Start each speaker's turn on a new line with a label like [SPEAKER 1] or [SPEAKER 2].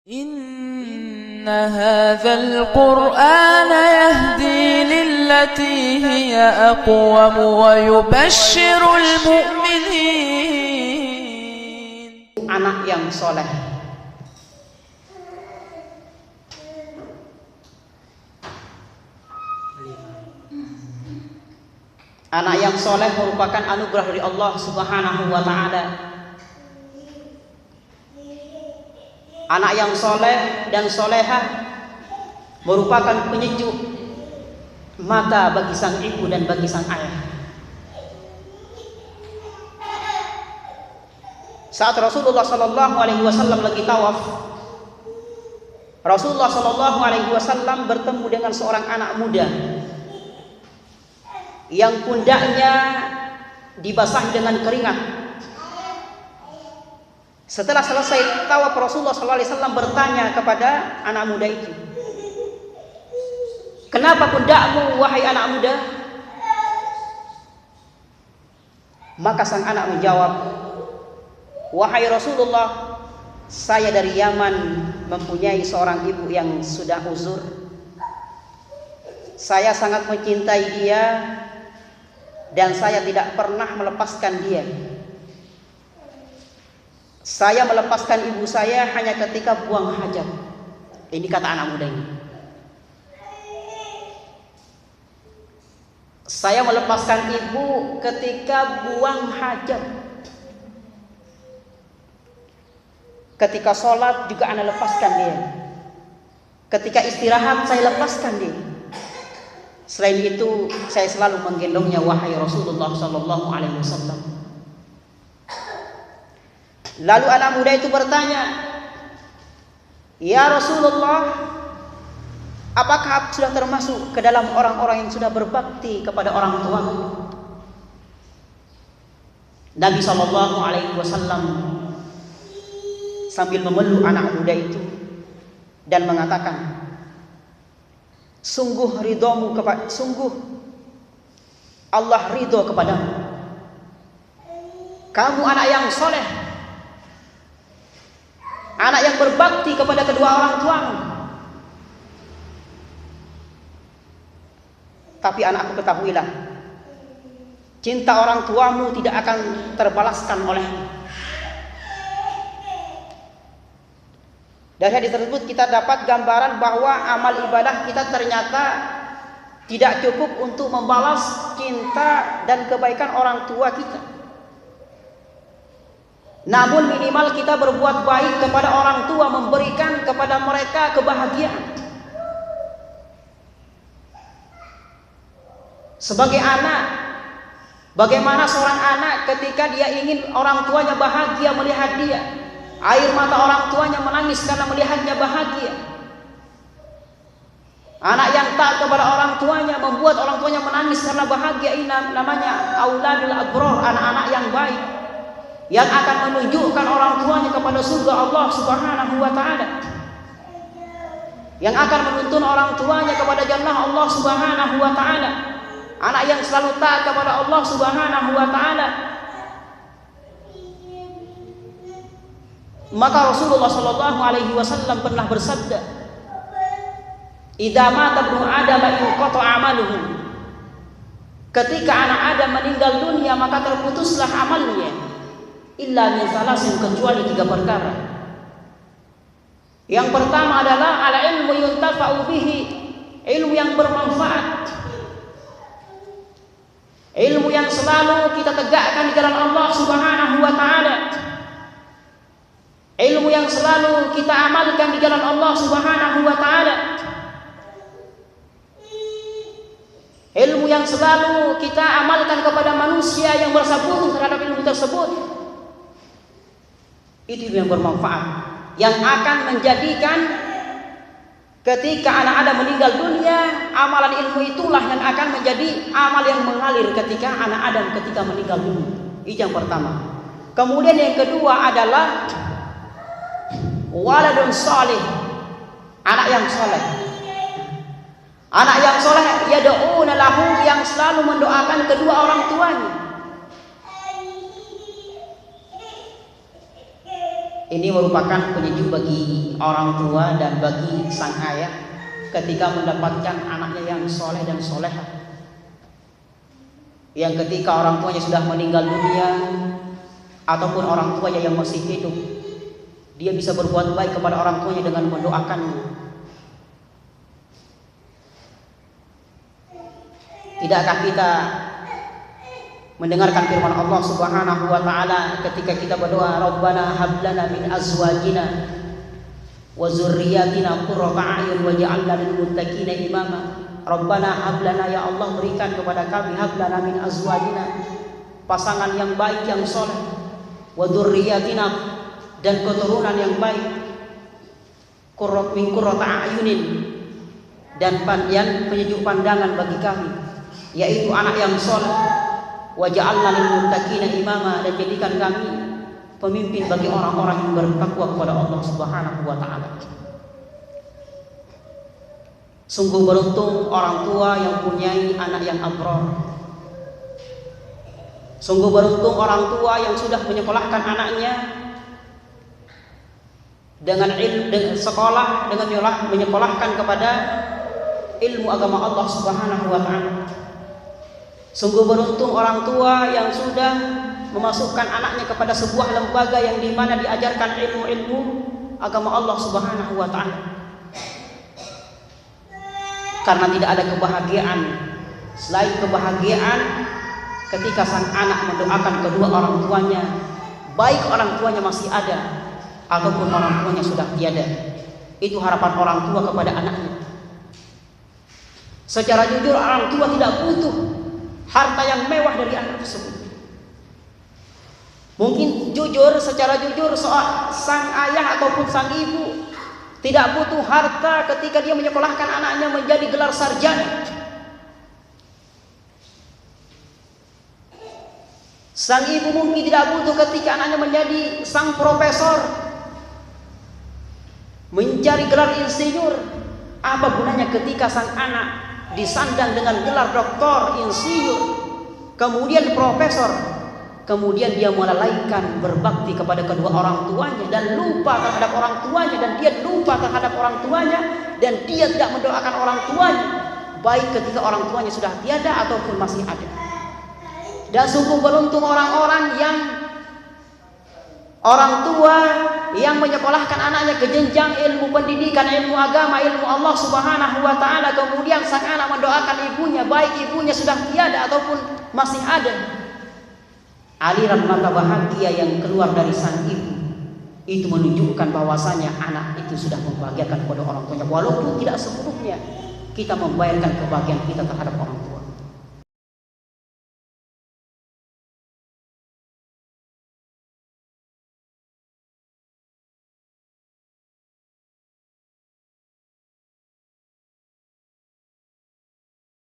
[SPEAKER 1] إن هذا القرآن يهدي للتي هي أقوم ويبشر المؤمنين.
[SPEAKER 2] Anak yang soleh. Anak yang soleh merupakan anugerah dari Allah Subhanahu wa Ta'ala. Anak yang soleh dan solehah merupakan penyejuk mata bagi sang ibu dan bagi sang ayah. Saat Rasulullah Sallallahu Alaihi Wasallam lagi tawaf, Rasulullah Sallallahu Alaihi Wasallam bertemu dengan seorang anak muda yang pundaknya dibasahi dengan keringat. Setelah selesai tawaf, Rasulullah Sallallahu Alaihi Wasallam bertanya kepada anak muda itu, "Kenapa pundakmu, wahai anak muda?" Maka sang anak menjawab, "Wahai Rasulullah, saya dari Yaman mempunyai seorang ibu yang sudah uzur. Saya sangat mencintai dia dan saya tidak pernah melepaskan dia. Saya melepaskan ibu saya hanya ketika buang hajat." Ini kata anak muda ini. Saya melepaskan ibu ketika buang hajat. Ketika sholat juga ana lepaskan dia. Ketika istirahat saya lepaskan dia. Selain itu saya selalu menggendongnya, wahai Rasulullah Sallallahu Alaihi Wasallam. Lalu anak muda itu bertanya, "Ya Rasulullah, apakah sudah termasuk ke dalam orang-orang yang sudah berbakti kepada orang tua?" Nabi Sallallahu Alaihi Wasallam sambil memeluk anak muda itu dan mengatakan, sungguh Allah ridho kepadamu. Kamu anak yang soleh, anak yang berbakti kepada kedua orang tuamu. Tapi anakku, ketahuilah, cinta orang tuamu tidak akan terbalaskan olehmu. Dari hadis tersebut kita dapat gambaran bahwa amal ibadah kita ternyata tidak cukup untuk membalas cinta dan kebaikan orang tua kita. Namun minimal kita berbuat baik kepada orang tua, memberikan kepada mereka kebahagiaan. Sebagai anak, bagaimana seorang anak ketika dia ingin orang tuanya bahagia melihat dia, air mata orang tuanya menangis karena melihatnya bahagia. Anak yang taat kepada orang tuanya membuat orang tuanya menangis karena bahagia. Ini namanya auladul abrar, anak-anak yang baik, yang akan menunjukkan orang tuanya kepada surga Allah Subhanahu wa Ta'ala, yang akan menuntun orang tuanya kepada jannah Allah Subhanahu wa Ta'ala. Anak yang selalu taat kepada Allah Subhanahu wa Ta'ala. Maka Rasulullah Sallallahu Alaihi Wasallam pernah bersabda, "Idza mata ibnu Adam inqata 'amaluhu." Ketika anak Adam meninggal dunia maka terputuslah amalnya, illa min salasin, kecuali 3 perkara. Yang pertama adalah al-ilmu yuntafa'u bihi, ilmu yang bermanfaat, ilmu yang selalu kita tegakkan di jalan Allah Subhanahu wa Ta'ala, ilmu yang selalu kita amalkan di jalan Allah Subhanahu wa Ta'ala, ilmu yang selalu kita amalkan kepada manusia yang bersekutu terhadap ilmu tersebut. Itu yang bermanfaat, yang akan menjadikan ketika anak Adam meninggal dunia, amalan ilmu itulah yang akan menjadi amal yang mengalir ketika anak Adam ketika meninggal dunia. Itu yang pertama. Kemudian yang kedua adalah waladun salih, anak yang soleh. Anak yang soleh yad'una lahu, yang selalu mendoakan kedua orang tuanya. Ini merupakan penyejuk bagi orang tua dan bagi sang ayah ketika mendapatkan anaknya yang soleh dan soleha. Yang ketika orang tuanya sudah meninggal dunia ataupun orang tuanya yang masih hidup, dia bisa berbuat baik kepada orang tuanya dengan mendoakannya. Tidakkah kita mendengarkan firman Allah Subhanahu wa taala ketika kita berdoa, Rabbana hab lana min azwajina wa dzurriyyatina qurrata a'yun waj'alna lil muttaqina imama. Rabbana hab lana, ya Allah berikan kepada kami, hab lana min azwajina, pasangan yang baik yang soleh, wa dzurriyyatina, dan keturunan yang baik, qurrata a'yunin, dan yang penyejuk pandangan bagi kami, yaitu anak yang soleh. Waja'alna lil muttaqina imama, dan jadikan kami pemimpin bagi orang-orang yang bertakwa kepada Allah Subhanahu wa taala. Sungguh beruntung orang tua yang mempunyai anak yang abrar. Sungguh beruntung orang tua yang sudah menyekolahkan anaknya dengan sekolah, dengan menyekolahkan kepada ilmu agama Allah Subhanahu wa taala. Sungguh beruntung orang tua yang sudah memasukkan anaknya kepada sebuah lembaga yang di mana diajarkan ilmu-ilmu agama Allah Subhanahu wa taala. Karena tidak ada kebahagiaan selain kebahagiaan ketika sang anak mendoakan kedua orang tuanya, baik orang tuanya masih ada ataupun orang tuanya sudah tiada. Itu harapan orang tua kepada anaknya. Secara jujur orang tua tidak butuh harta yang mewah dari anak tersebut. Mungkin secara jujur sang ayah ataupun sang ibu tidak butuh harta ketika dia menyekolahkan anaknya menjadi gelar sarjana. Sang ibu mungkin tidak butuh ketika anaknya menjadi sang profesor, mencari gelar insinyur. Apa gunanya ketika sang anak disandang dengan gelar doktor, insinyur, kemudian profesor, kemudian dia melalaikan berbakti kepada kedua orang tuanya dan lupa terhadap orang tuanya, dan dia lupa terhadap orang tuanya, dan dia tidak mendoakan orang tuanya, baik ketika orang tuanya sudah tiada ataupun masih ada. Dan sungguh beruntung orang-orang orang tua yang menyekolahkan anaknya ke jenjang ilmu pendidikan, ilmu agama, ilmu Allah Subhanahu wa taala, kemudian sang anak mendoakan ibunya, baik ibunya sudah tiada ataupun masih ada. Aliran mata bahagia yang keluar dari sang ibu itu menunjukkan bahwasanya anak itu sudah membahagiakan kepada orang tuanya, walaupun tidak sepenuhnya kita membayarkan kebahagiaan kita terhadap orang tua.